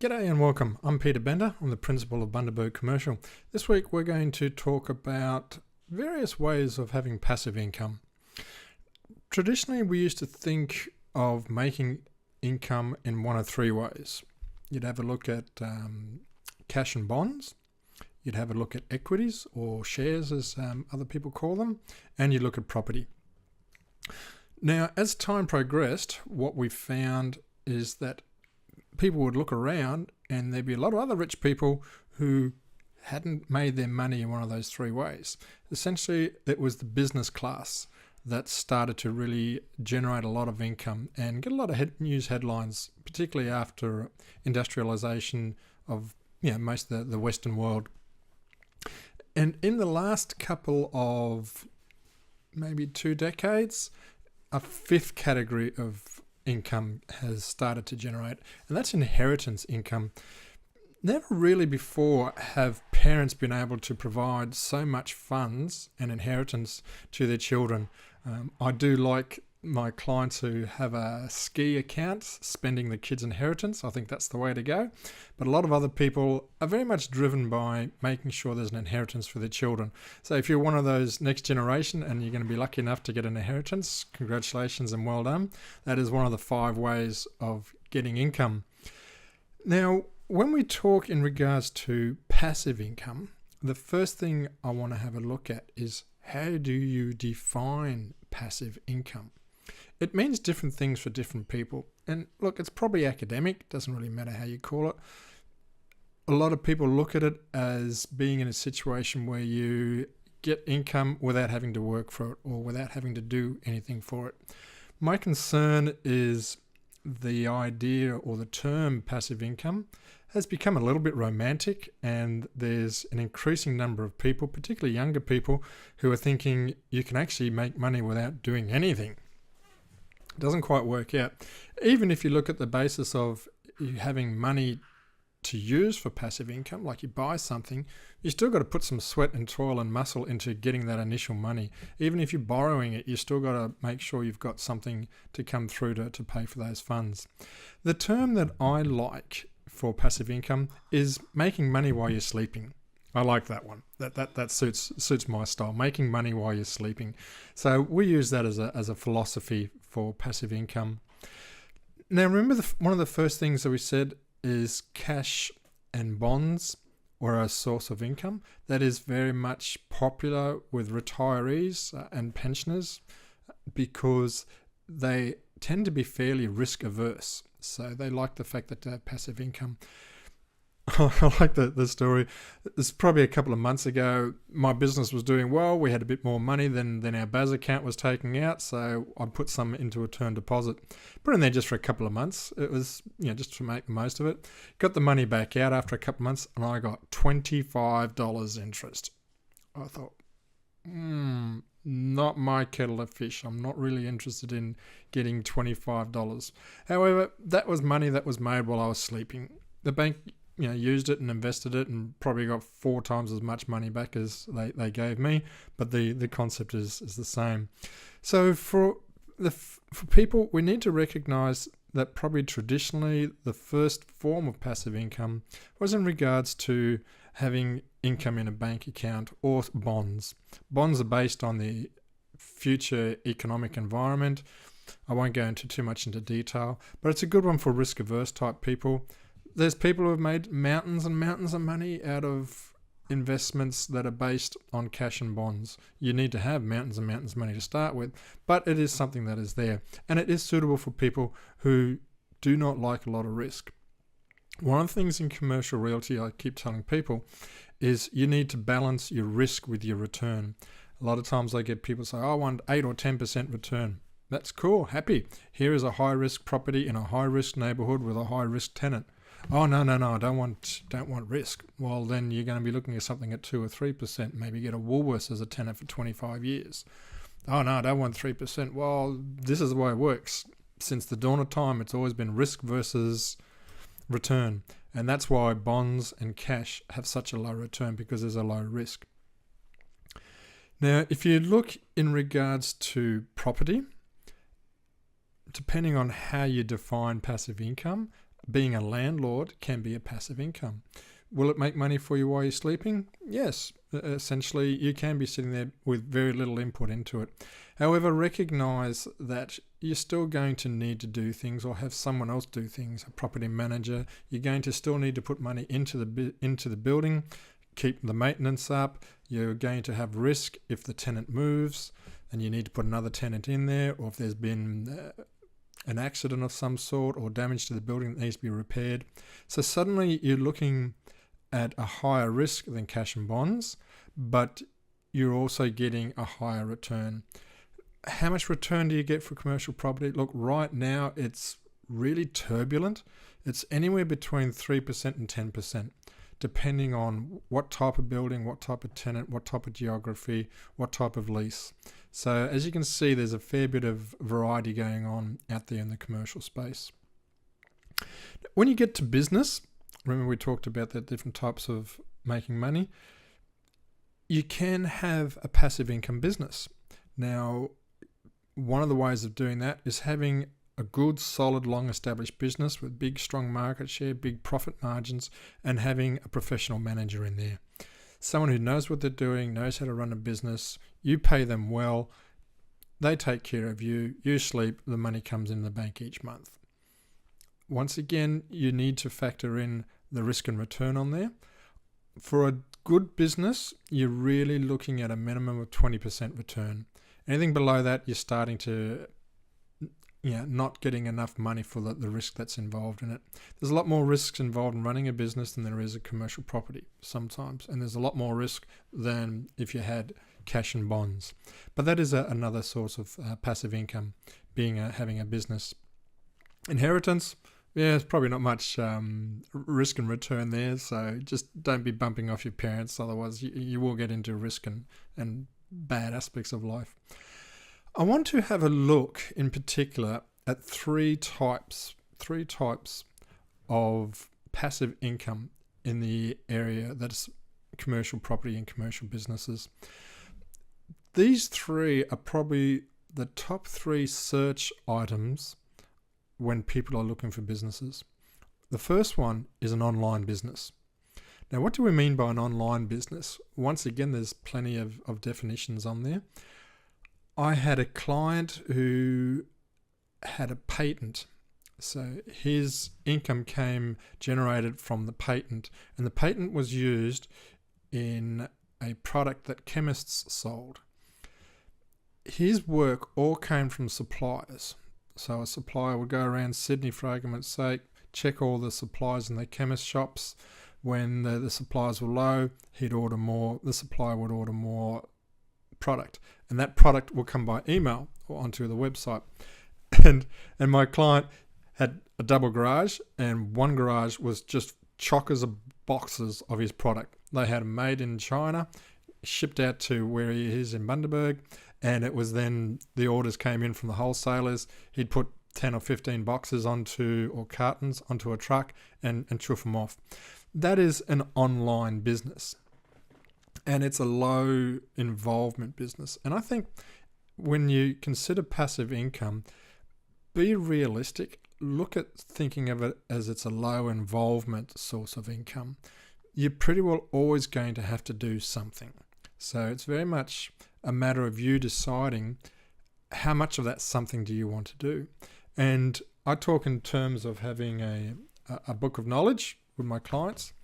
G'day and welcome. I'm Peter Bender. I'm the principal of Bundaberg Commercial. This week we're going to talk about various ways of having passive income. Traditionally, we used to think of making income in one of three ways. You'd have a look at cash and bonds, you'd have a look at equities or shares as other people call them, and you look at property. Now, as time progressed, what we found is that people would look around and there'd be a lot of other rich people who hadn't made their money in one of those three ways. Essentially, it was the business class that started to really generate a lot of income and get a lot of news headlines, particularly after industrialization of most of the Western world. And in the last couple of maybe 2 decades, a fifth category of income has started to generate, and that's inheritance income. Never really before have parents been able to provide so much funds and inheritance to their children. I do like my clients who have a ski account spending the kids' inheritance. I think that's the way to go. But a lot of other people are very much driven by making sure there's an inheritance for their children. So if you're one of those next generation and you're going to be lucky enough to get an inheritance, congratulations and well done. That is one of the 5 ways of getting income. Now, when we talk in regards to passive income, the first thing I want to have a look at is how do you define passive income? It means different things for different people. And look, it's probably academic. It doesn't really matter how you call it. A lot of people look at it as being in a situation where you get income without having to work for it or without having to do anything for it. My concern is the idea or the term passive income has become a little bit romantic, and there's an increasing number of people, particularly younger people, who are thinking you can actually make money without doing anything. It doesn't quite work out. Even if you look at the basis of you having money to use for passive income, like you buy something, you still got to put some sweat and toil and muscle into getting that initial money. Even if you're borrowing it, you still got to make sure you've got something to come through to pay for those funds. The term that I like for passive income is making money while you're sleeping. I like that one. That suits my style. Making money while you're sleeping. So we use that as a philosophy for passive income. Now remember, one of the first things that we said is cash and bonds were a source of income. That is very much popular with retirees and pensioners because they tend to be fairly risk averse. So they like the fact that they have passive income. I like the story. This probably a couple of months ago. My business was doing well. We had a bit more money than our BAS account was taking out, so I put some into a term deposit. Put in there just for a couple of months. It was just to make the most of it. Got the money back out after a couple of months, and I got $25 interest. I thought, not my kettle of fish. I'm not really interested in getting $25. However, that was money that was made while I was sleeping. The bank used it and invested it and probably got 4 times as much money back as they gave me, but the concept is the same. So for people, we need to recognize that probably traditionally the first form of passive income was in regards to having income in a bank account or bonds. Bonds are based on the future economic environment. I won't go into too much into detail, but it's a good one for risk averse type people. There's people who have made mountains and mountains of money out of investments that are based on cash and bonds. You need to have mountains and mountains of money to start with, but it is something that is there. And it is suitable for people who do not like a lot of risk. One of the things in commercial realty I keep telling people is you need to balance your risk with your return. A lot of times I get people say, I want 8 or 10% return. That's cool, happy. Here is a high-risk property in a high-risk neighborhood with a high-risk tenant. Oh, no, I don't want risk. Well, then you're going to be looking at something at 2 or 3%. Maybe get a Woolworths as a tenant for 25 years. Oh, no, I don't want 3%. Well, this is the way it works. Since the dawn of time, it's always been risk versus return. And that's why bonds and cash have such a low return, because there's a low risk. Now, if you look in regards to property, depending on how you define passive income, being a landlord can be a passive income. Will it make money for you while you're sleeping? Yes. Essentially, you can be sitting there with very little input into it. However, recognize that you're still going to need to do things or have someone else do things, a property manager. You're going to still need to put money into the building, keep the maintenance up. You're going to have risk if the tenant moves and you need to put another tenant in there, or if there's been an accident of some sort or damage to the building that needs to be repaired. So suddenly you're looking at a higher risk than cash and bonds, but you're also getting a higher return. How much return do you get for commercial property? Look, right now it's really turbulent. It's anywhere between 3% and 10%, depending on what type of building, what type of tenant, what type of geography, what type of lease. So as you can see, there's a fair bit of variety going on out there in the commercial space. When you get to business, remember we talked about the different types of making money. You can have a passive income business. Now, one of the ways of doing that is having a good, solid, long-established business with big, strong market share, big profit margins, and having a professional manager in there. Someone who knows what they're doing, knows how to run a business. You pay them well. They take care of you. You sleep. The money comes in the bank each month. Once again, you need to factor in the risk and return on there. For a good business, you're really looking at a minimum of 20% return. Anything below that, you're starting to not getting enough money for the risk that's involved in it. There's a lot more risks involved in running a business than there is a commercial property sometimes. And there's a lot more risk than if you had cash and bonds. But that is another source of passive income, having a business. Inheritance, it's probably not much risk and return there. So just don't be bumping off your parents. Otherwise, you will get into risk and bad aspects of life. I want to have a look in particular at three types of passive income in the area that's commercial property and commercial businesses. These three are probably the top three search items when people are looking for businesses. The first one is an online business. Now, what do we mean by an online business? Once again, there's plenty of definitions on there. I had a client who had a patent. So his income came generated from the patent, and the patent was used in a product that chemists sold. His work all came from suppliers. So a supplier would go around Sydney, for argument's sake, check all the suppliers in their chemist shops. When the suppliers were low, he'd order more. The supplier would order more product, and that product will come by email or onto the website. And my client had a double garage, and one garage was just chockers of boxes of his product. They had them made in China, shipped out to where he is in Bundaberg, and it was then the orders came in from the wholesalers. He'd put 10 or 15 boxes or cartons onto a truck and chuff them off. That is an online business. And it's a low involvement business. And I think when you consider passive income, be realistic. Look at thinking of it as it's a low involvement source of income. You're pretty well always going to have to do something. So it's very much a matter of you deciding how much of that something do you want to do. And I talk in terms of having a book of knowledge with my clients.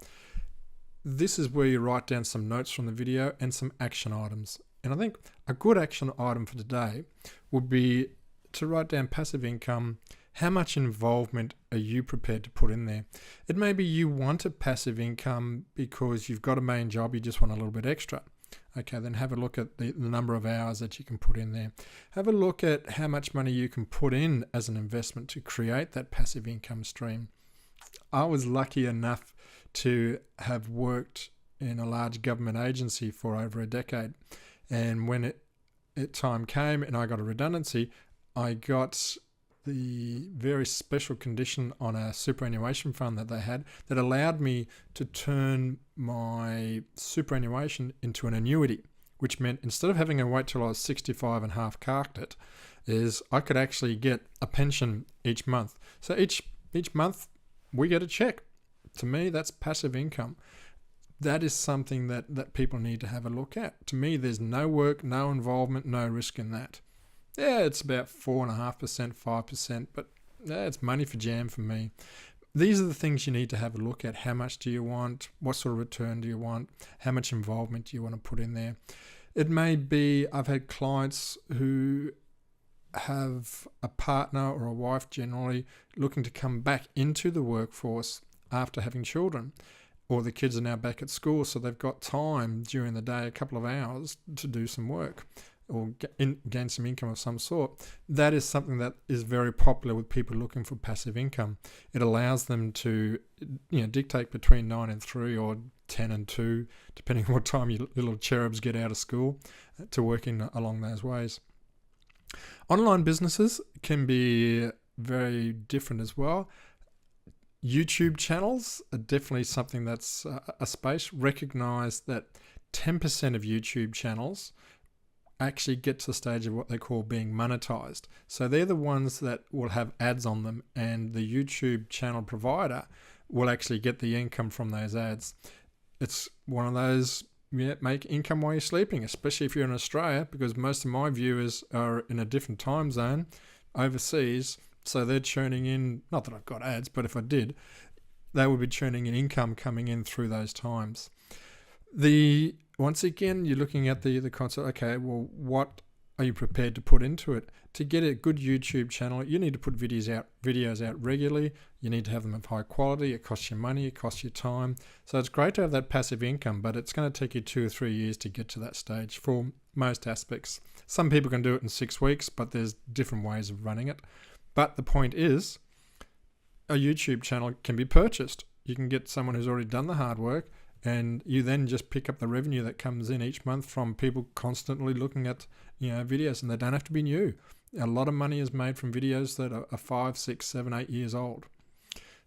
This is where you write down some notes from the video and some action items. And I think a good action item for today would be to write down passive income. How much involvement are you prepared to put in there? It may be you want a passive income because you've got a main job, you just want a little bit extra. Okay, then have a look at the number of hours that you can put in there. Have a look at how much money you can put in as an investment to create that passive income stream. I was lucky enough to have worked in a large government agency for over a decade. And when time came and I got a redundancy, I got the very special condition on a superannuation fund that they had that allowed me to turn my superannuation into an annuity, which meant instead of having to wait till I was 65 and half carked it, I could actually get a pension each month. So each month we get a check. To me, that's passive income. That is something that people need to have a look at. To me, there's no work, no involvement, no risk in that. Yeah, it's about 4.5%, 5%, but it's money for jam for me. These are the things you need to have a look at. How much do you want? What sort of return do you want? How much involvement do you want to put in there? It may be, I've had clients who have a partner or a wife generally looking to come back into the workforce after having children, or the kids are now back at school, so they've got time during the day, a couple of hours, to do some work or gain some income of some sort. That is something that is very popular with people looking for passive income. It allows them to, dictate between 9 and 3 or 10 and 2, depending on what time your little cherubs get out of school, to working along those ways. Online businesses can be very different as well. YouTube channels are definitely something that's a space. Recognize that 10% of YouTube channels actually get to the stage of what they call being monetized. So they're the ones that will have ads on them, and the YouTube channel provider will actually get the income from those ads. It's one of those, make income while you're sleeping, especially if you're in Australia, because most of my viewers are in a different time zone overseas. So they're churning in, not that I've got ads, but if I did, they would be churning in income coming in through those times. Once again, you're looking at the concept, okay, well, what are you prepared to put into it? To get a good YouTube channel, you need to put videos out regularly. You need to have them of high quality. It costs you money, it costs you time. So it's great to have that passive income, but it's going to take you 2 or 3 years to get to that stage for most aspects. Some people can do it in 6 weeks, but there's different ways of running it. But the point is, a YouTube channel can be purchased. You can get someone who's already done the hard work, and you then just pick up the revenue that comes in each month from people constantly looking at videos, and they don't have to be new. A lot of money is made from videos that are 5, 6, 7, 8 years old.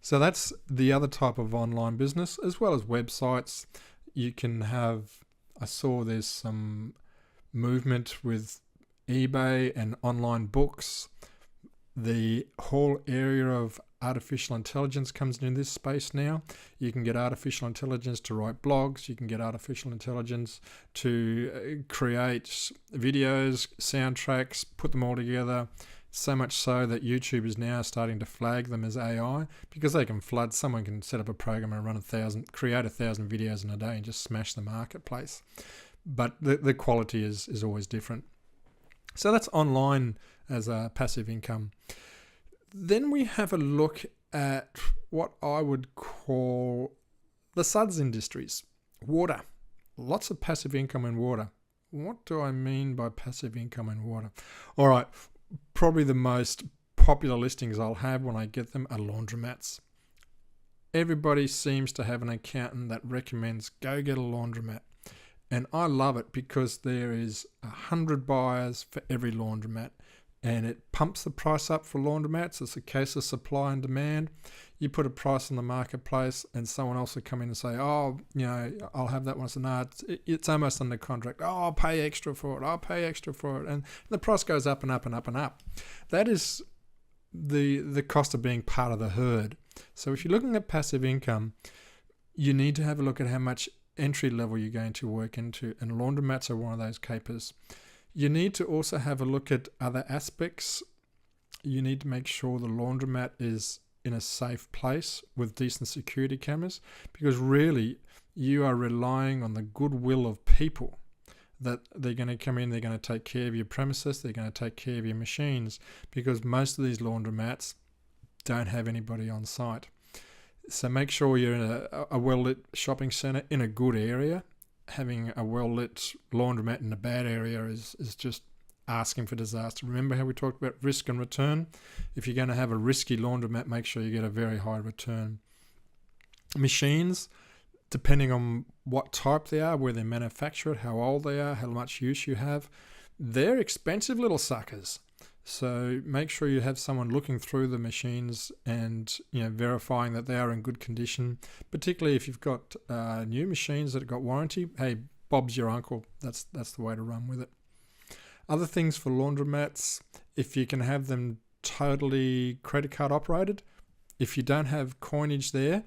So that's the other type of online business, as well as websites. You can have, I saw there's some movement with eBay and online books. The whole area of artificial intelligence comes into this space now. You can get artificial intelligence to write blogs. You can get artificial intelligence to create videos, soundtracks, put them all together. So much so that YouTube is now starting to flag them as AI, because they can flood. Someone can set up a program and create 1,000 videos in a day and just smash the marketplace. But the quality is always different. So that's online as a passive income. Then we have a look at what I would call the suds industries. Water. Lots of passive income in water. What do I mean by passive income in water? All right, probably the most popular listings I'll have when I get them are laundromats. Everybody seems to have an accountant that recommends go get a laundromat. And I love it because there is 100 buyers for every laundromat. And it pumps the price up for laundromats. It's a case of supply and demand. You put a price on the marketplace and someone else will come in and say, I'll have that one. So no, it's almost under contract. Oh, I'll pay extra for it. And the price goes up and up and up and up. That is the cost of being part of the herd. So if you're looking at passive income, you need to have a look at how much entry level you're going to work into. And laundromats are one of those capers. You need to also have a look at other aspects. You need to make sure the laundromat is in a safe place with decent security cameras, because really you are relying on the goodwill of people that they're going to come in, they're going to take care of your premises, they're going to take care of your machines, because most of these laundromats don't have anybody on site. So make sure you're in a well-lit shopping centre in a good area. Having a well-lit laundromat in a bad area is just asking for disaster. Remember how we talked about risk and return? If you're going to have a risky laundromat, make sure you get a very high return. Machines, depending on what type they are, where they're manufactured, how old they are, how much use you have, they're expensive little suckers. So make sure you have someone looking through the machines and verifying that they are in good condition. Particularly if you've got new machines that have got warranty. Hey, Bob's your uncle. That's the way to run with it. Other things for laundromats, if you can have them totally credit card operated, if you don't have coinage there,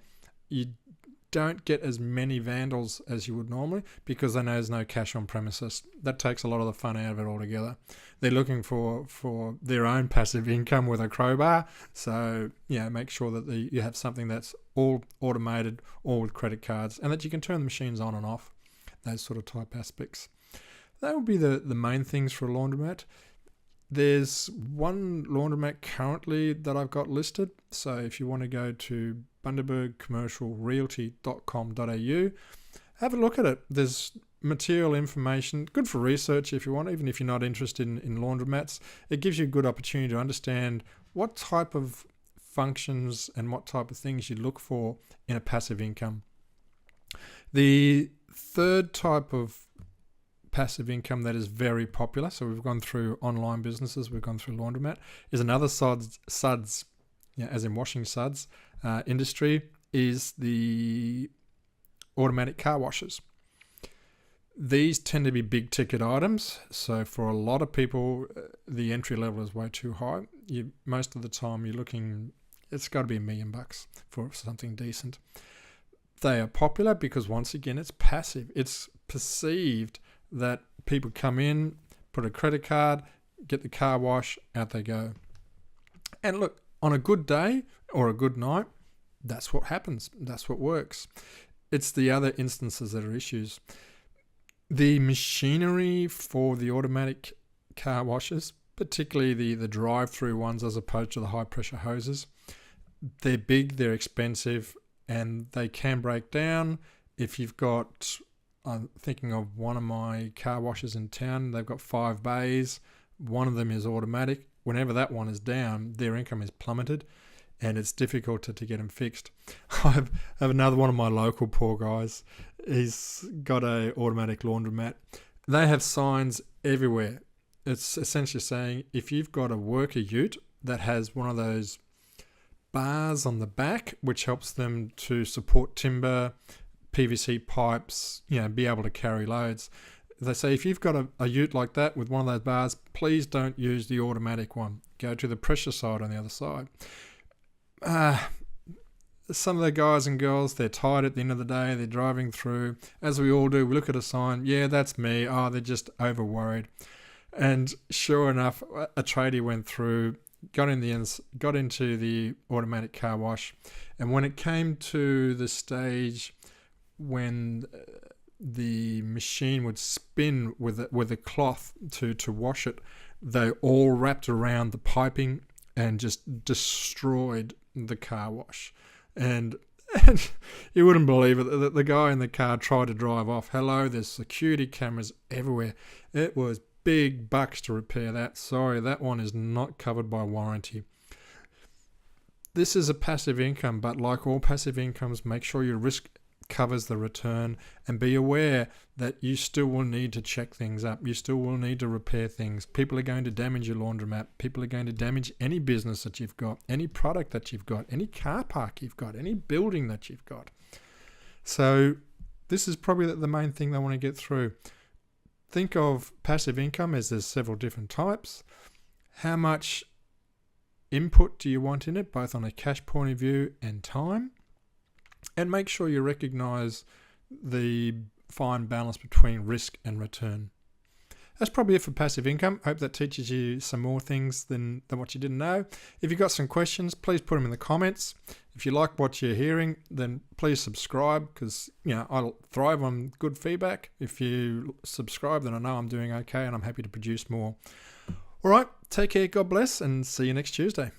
you don't get as many vandals as you would normally, because they know there's no cash on premises. That takes a lot of the fun out of it altogether. They're looking for their own passive income with a crowbar. So, make sure that you have something that's all automated, all with credit cards, and that you can turn the machines on and off, those sort of type aspects. That would be the main things for a laundromat. There's one laundromat currently that I've got listed. So if you want to go to bundabergcommercialrealty.com.au, have a look at it. There's material information, good for research if you want, even if you're not interested in laundromats. It gives you a good opportunity to understand what type of functions and what type of things you look for in a passive income. The third type of passive income that is very popular, so we've gone through online businesses, we've gone through laundromat, is another suds, as in washing suds, industry, is the automatic car washes. These tend to be big ticket items, so for a lot of people, the entry level is way too high. Most of the time you're looking, it's got to be $1 million for something decent. They are popular because, once again, it's passive. It's perceived that people come in, put a credit card, get the car wash, out they go. And look, on a good day or a good night, that's what happens. That's what works. It's the other instances that are issues. The machinery for the automatic car washes, particularly the drive-through ones as opposed to the high-pressure hoses, they're big, they're expensive, and they can break down. If you've got, I'm thinking of one of my car washes in town, they've got 5 bays. One of them is automatic. Whenever that one is down, their income is plummeted, and it's difficult to get them fixed. I have another one of my local poor guys. He's got a automatic laundromat. They have signs everywhere. It's essentially saying, if you've got a worker ute that has one of those bars on the back, which helps them to support timber, PVC pipes, be able to carry loads. They say, if you've got a ute like that with one of those bars, please don't use the automatic one. Go to the pressure side on the other side. Some of the guys and girls, they're tired at the end of the day. They're driving through, as we all do. We look at a sign. Yeah, that's me. Oh, they're just over worried. And sure enough, a tradie went through, got into the automatic car wash, and when it came to the stage when the machine would spin with a cloth to wash it, they all wrapped around the piping and just destroyed the car wash. And you wouldn't believe it, the guy in the car tried to drive off. Hello, there's security cameras everywhere. It was big bucks to repair that. Sorry, that one is not covered by warranty. This is a passive income, but like all passive incomes, make sure your risk covers the return, and be aware that you still will need to check things up. You still will need to repair things. People are going to damage your laundromat. People are going to damage any business that you've got, any product that you've got, any car park you've got, any building that you've got. So this is probably the main thing they want to get through. Think of passive income as there's several different types. How much input do you want in it, both on a cash point of view and time? And make sure you recognize the fine balance between risk and return. That's probably it for passive income. Hope that teaches you some more things than what you didn't know. If you've got some questions, please put them in the comments. If you like what you're hearing, then please subscribe, because I thrive on good feedback. If you subscribe, then I know I'm doing okay, and I'm happy to produce more. All right, take care, God bless, and see you next Tuesday.